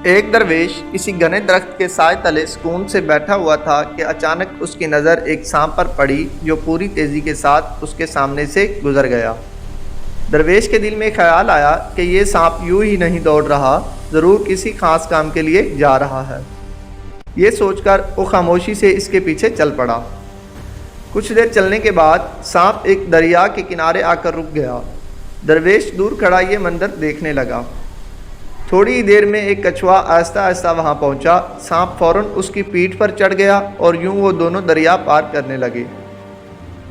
ایک درویش کسی گھنے درخت کے سائے تلے سکون سے بیٹھا ہوا تھا کہ اچانک اس کی نظر ایک سانپ پر پڑی جو پوری تیزی کے ساتھ اس کے سامنے سے گزر گیا۔ درویش کے دل میں خیال آیا کہ یہ سانپ یوں ہی نہیں دوڑ رہا، ضرور کسی خاص کام کے لیے جا رہا ہے۔ یہ سوچ کر وہ خاموشی سے اس کے پیچھے چل پڑا۔ کچھ دیر چلنے کے بعد سانپ ایک دریا کے کنارے آ کر رک گیا۔ درویش دور کھڑا یہ منظر دیکھنے لگا۔ تھوڑی دیر میں ایک کچھوا آہستہ آہستہ وہاں پہنچا۔ سانپ فوراً اس کی پیٹھ پر چڑھ گیا اور یوں وہ دونوں دریا پار کرنے لگے۔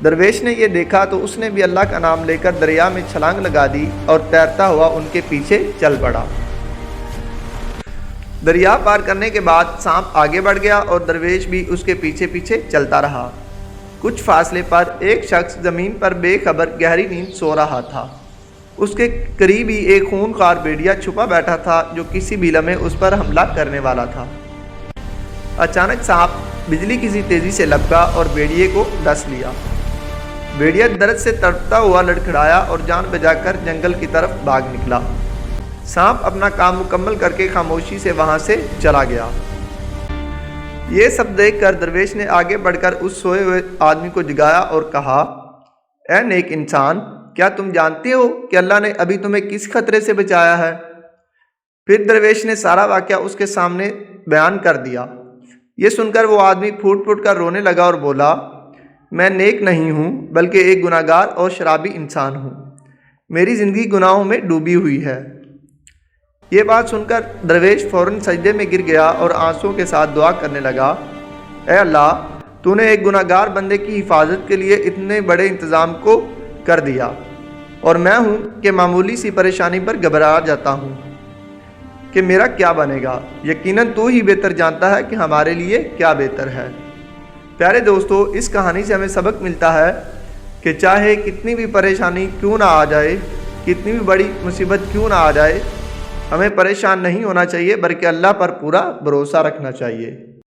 درویش نے یہ دیکھا تو اس نے بھی اللہ کا نام لے کر دریا میں چھلانگ لگا دی اور تیرتا ہوا ان کے پیچھے چل پڑا۔ دریا پار کرنے کے بعد سانپ آگے بڑھ گیا اور درویش بھی اس کے پیچھے پیچھے چلتا رہا۔ کچھ فاصلے پر ایک شخص زمین پر بے خبر گہری نیند سو رہا تھا۔ اس کے قریب ہی ایک خونخوار بھیڑیا چھپا بیٹھا تھا جو کسی بھی لمحے اس پر حملہ کرنے والا تھا۔ اچانک سانپ بجلی کسی تیزی سے لپکا اور بھیڑیے کو ڈس لیا۔ بھیڑیا درد سے تڑپتا ہوا لڑکھڑایا اور جان بچا کر جنگل کی طرف بھاگ نکلا۔ سانپ اپنا کام مکمل کر کے خاموشی سے وہاں سے چلا گیا۔ یہ سب دیکھ کر درویش نے آگے بڑھ کر اس سوئے ہوئے آدمی کو جگایا اور کہا، اے نیک انسان، کیا تم جانتے ہو کہ اللہ نے ابھی تمہیں کس خطرے سے بچایا ہے؟ پھر درویش نے سارا واقعہ اس کے سامنے بیان کر دیا۔ یہ سن کر وہ آدمی پھوٹ پھوٹ کر رونے لگا اور بولا، میں نیک نہیں ہوں بلکہ ایک گناہگار اور شرابی انسان ہوں۔ میری زندگی گناہوں میں ڈوبی ہوئی ہے۔ یہ بات سن کر درویش فوراً سجدے میں گر گیا اور آنسوؤں کے ساتھ دعا کرنے لگا، اے اللہ، تو نے ایک گناہگار بندے کی حفاظت کے لیے اتنے بڑے انتظام کو کر دیا، اور میں ہوں کہ معمولی سی پریشانی پر گھبرا جاتا ہوں کہ میرا کیا بنے گا۔ یقیناً تو ہی بہتر جانتا ہے کہ ہمارے لیے کیا بہتر ہے۔ پیارے دوستو، اس کہانی سے ہمیں سبق ملتا ہے کہ چاہے کتنی بھی پریشانی کیوں نہ آ جائے، کتنی بھی بڑی مصیبت کیوں نہ آ جائے، ہمیں پریشان نہیں ہونا چاہیے بلکہ اللہ پر پورا بھروسہ رکھنا چاہیے۔